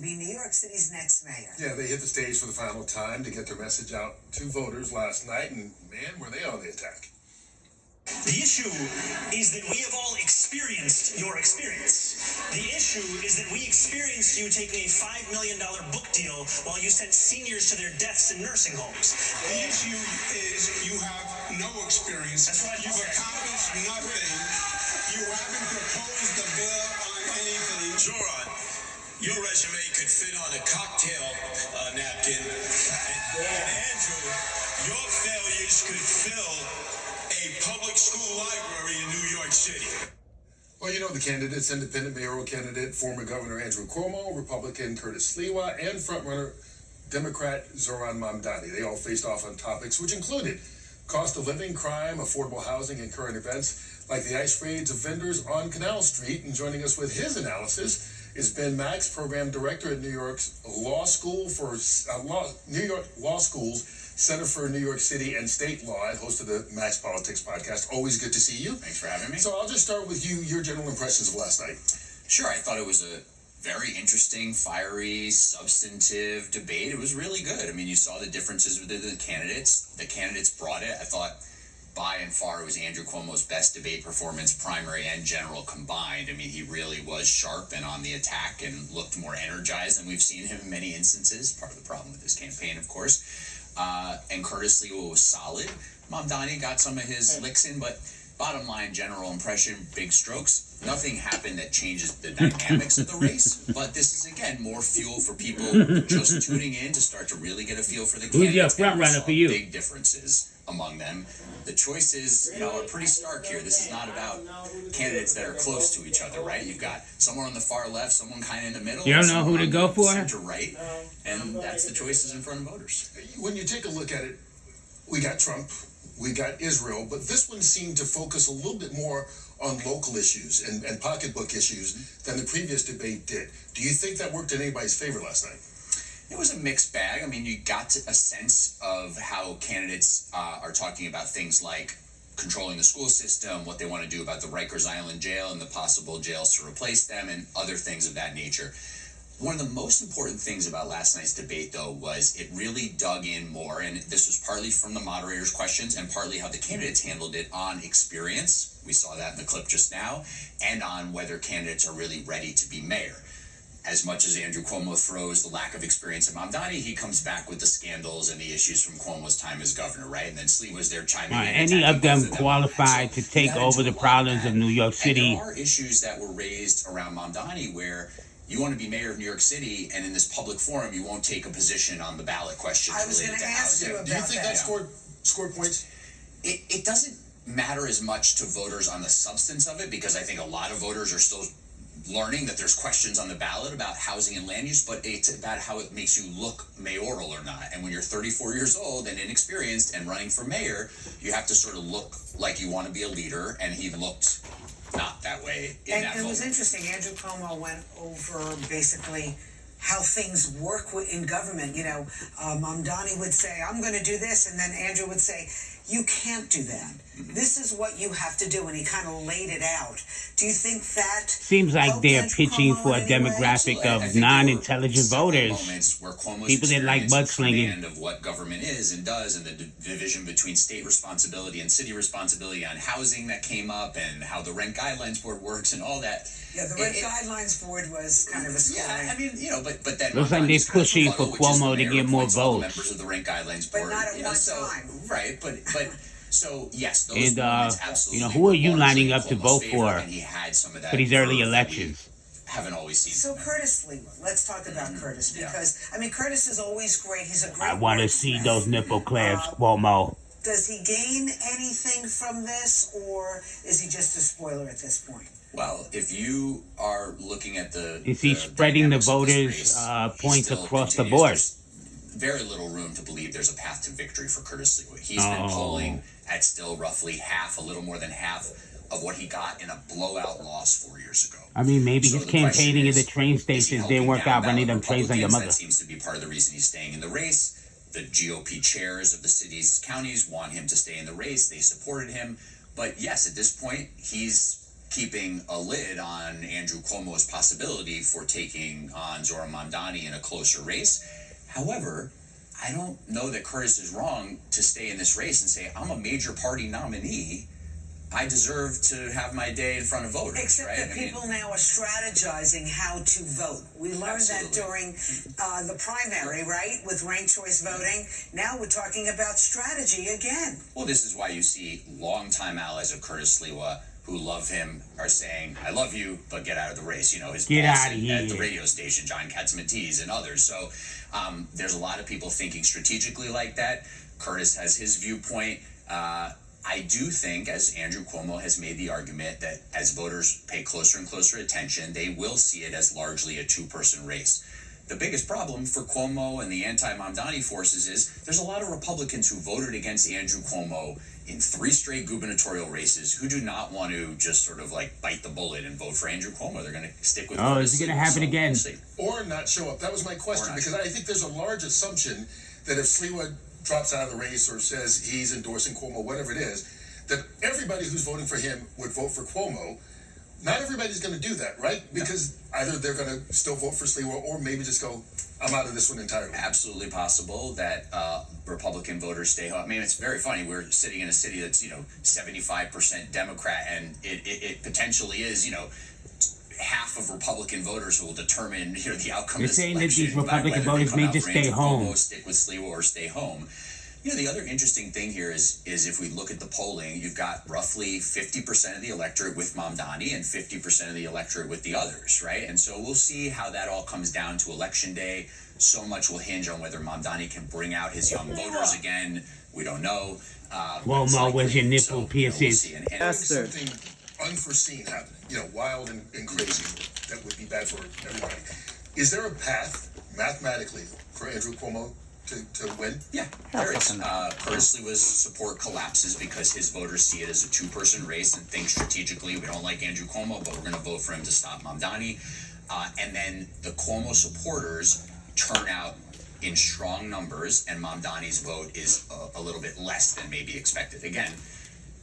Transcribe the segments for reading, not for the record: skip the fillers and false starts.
Be New York City's next mayor. Yeah, they hit the stage for the final time to get their message out to voters last night, and man, were they on the attack. The issue is that we have all experienced your experience. The issue is that we experienced you taking a $5 million book deal while you sent seniors to their deaths in nursing homes. The issue is you have no experience. That's right. You've accomplished nothing. You haven't proposed a bill on anything. Zoran, your resume could fit on a cocktail napkin. And Andrew, your failures could fill a public school library in New York City. Well, you know the candidates: independent mayoral candidate, former Governor Andrew Cuomo, Republican Curtis Sliwa, and frontrunner Democrat Zoran Mamdani. They all faced off on topics which included cost of living, crime, affordable housing, and current events like the ICE raids of vendors on Canal Street. And joining us with his analysis is Ben Max, program director at New York's Law School for New York Law School's Center for New York City and State Law, and host of the Max Politics podcast. Always good to see you. Thanks for having me. So I'll just start with you, your general impressions of last night. Sure, I thought it was a very interesting, fiery, substantive debate. It was really good. I mean, you saw the differences within the candidates. The candidates brought it. I thought by and far it was Andrew Cuomo's best debate performance, primary and general combined. I mean, he really was sharp and on the attack and looked more energized than we've seen him in many instances. Part of the problem with his campaign, of course. And Curtis Sliwa was solid. Mamdani got some of his licks in, but bottom line, general impression, big strokes. Nothing happened that changes the dynamics of the race, but this is, again, more fuel for people just tuning in to start to really get a feel for the candidates. Who's your front runner for you? Big differences among them. The choices, are pretty stark here. This is not about candidates that are close to each other, right? You've got someone on the far left, someone kind of in the middle. You don't know who to go for? Center right, and that's the choices in front of voters. When you take a look at it, we got Trump, we got Israel, but this one seemed to focus a little bit more on local issues and pocketbook issues than the previous debate did. Do you think that worked in anybody's favor last night? It was a mixed bag. I mean, you got a sense of how candidates are talking about things like controlling the school system, what they want to do about the Rikers Island jail and the possible jails to replace them, and other things of that nature. One of the most important things about last night's debate, though, was it really dug in more, and this was partly from the moderator's questions and partly how the candidates handled it on experience. We saw that in the clip just now, and on whether candidates are really ready to be mayor. As much as Andrew Cuomo throws the lack of experience of Mamdani, he comes back with the scandals and the issues from Cuomo's time as governor, right? And then Sliwa's there chiming in. Any of them qualified to take over the problems of New York City? And there are issues that were raised around Mamdani where you want to be mayor of New York City, and in this public forum, you won't take a position on the ballot questions related to housing. Do you think that scored points? It doesn't matter as much to voters on the substance of it, because I think a lot of voters are still learning that there's questions on the ballot about housing and land use, but it's about how it makes you look mayoral or not. And when you're 34 years old and inexperienced and running for mayor, you have to sort of look like you want to be a leader, and he looked not that way in that And it moment. was interesting. Andrew Cuomo went over basically how things work in government. Mamdani would say, I'm going to do this, and then Andrew would say, you can't do that. Mm-hmm. This is what you have to do, and he kind of laid it out. Do you think that seems like they're pitching for a demographic of non-intelligent voters, people that like mudslinging? Of what government is and does, and the division between state responsibility and city responsibility on housing that came up, and how the Rent Guidelines Board works and all that. Yeah, the Rent Guidelines Board was kind of a story. Yeah, I mean, but then looks like they're pushing for Cuomo to get more votes. Members of the Rent Guidelines Board, but not at one time. Right, but so yes, those and absolutely. Who are you lining up to vote for these early elections? Haven't always seen. So Curtis Sliwa, let's talk about Curtis, because Curtis is always great. He's a great. I want to see those nipple clamps, Cuomo. Does he gain anything from this, or is he just a spoiler at this point? Well, if you are looking at is he spreading the voters' points across the board? Very little room to believe there's a path to victory for Curtis Sliwa. He's been polling at still roughly half, a little more than half of what he got in a blowout loss 4 years ago. I mean, maybe his campaigning at the train stations didn't work out running them trains on your mother. That seems to be part of the reason he's staying in the race. The GOP chairs of the cities, counties want him to stay in the race. They supported him. But yes, at this point, he's keeping a lid on Andrew Cuomo's possibility for taking on Zoran Mamdani in a closer race. However, I don't know that Curtis is wrong to stay in this race and say, I'm a major party nominee. I deserve to have my day in front of voters. Except right? that people now are strategizing how to vote. We learned that during the primary, right, with ranked choice voting. Now we're talking about strategy again. Well, this is why you see longtime allies of Curtis Sliwa who love him are saying, I love you, but get out of the race. You know, his boss at the radio station, John Katzmatidis, and others. So there's a lot of people thinking strategically like that. Curtis has his viewpoint. I do think, as Andrew Cuomo has made the argument, that as voters pay closer and closer attention, they will see it as largely a two-person race. The biggest problem for Cuomo and the anti-Mamdani forces is there's a lot of Republicans who voted against Andrew Cuomo in 3 straight gubernatorial races who do not want to just sort of like bite the bullet and vote for Andrew Cuomo. They're going to stick with. Oh, is it going to happen again? Or not show up. That was my question, because I think there's a large assumption that if Sliwa drops out of the race or says he's endorsing Cuomo, whatever it is, that everybody who's voting for him would vote for Cuomo. Not everybody's going to do that, right? Because either they're going to still vote for Sliwa or maybe just go, I'm out of this one entirely. Absolutely possible that Republican voters stay home. I mean, it's very funny. We're sitting in a city that's, 75% Democrat, and it potentially is, half of Republican voters who will determine the outcome of this election. They're saying that these Republican voters may just stay home. Cuomo, stick with Sliwa or stay home. The other interesting thing here is if we look at the polling, you've got roughly 50% of the electorate with Mamdani and 50% of the electorate with the others, right? And so we'll see how that all comes down to Election Day. So much will hinge on whether Mamdani can bring out his young voters again. We don't know. Cuomo, where's your nipple pierces? We'll something unforeseen happening, wild and crazy that would be bad for everybody. Is there a path mathematically for Andrew Cuomo to win? Yeah, there is. Curtis Sliwa's support collapses because his voters see it as a two-person race and think strategically, we don't like Andrew Cuomo, but we're going to vote for him to stop Mamdani. And then the Cuomo supporters turn out in strong numbers, and Mamdani's vote is a little bit less than maybe expected. Again,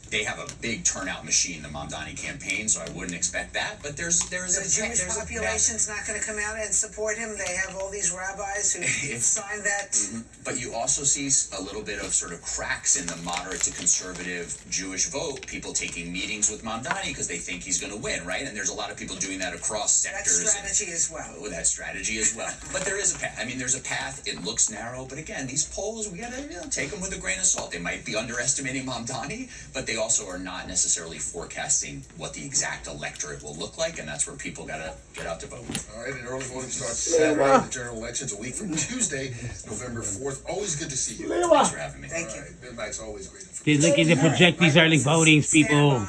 they have a big turnout machine, the Mamdani campaign, so I wouldn't expect that. But there's The Jewish population's not going to come out and support him. They have all these rabbis who signed that. But you also see a little bit of sort of cracks in the moderate to conservative Jewish vote. People taking meetings with Mamdani because they think he's going to win, right? And there's a lot of people doing that across sectors. That strategy as well. With that strategy as well. But there is a path. I mean, there's a path. It looks narrow, but again, these polls, we got to take them with a grain of salt. They might be underestimating Mamdani, but they also are not necessarily forecasting what the exact electorate will look like, and that's where people got to get out to vote. All right, and early voting starts Saturday. The general election's a week from Tuesday, November 4th. Always good to see you. Thanks for having me. Thank you. Ben Max, always great. They're looking to project these early votings, people.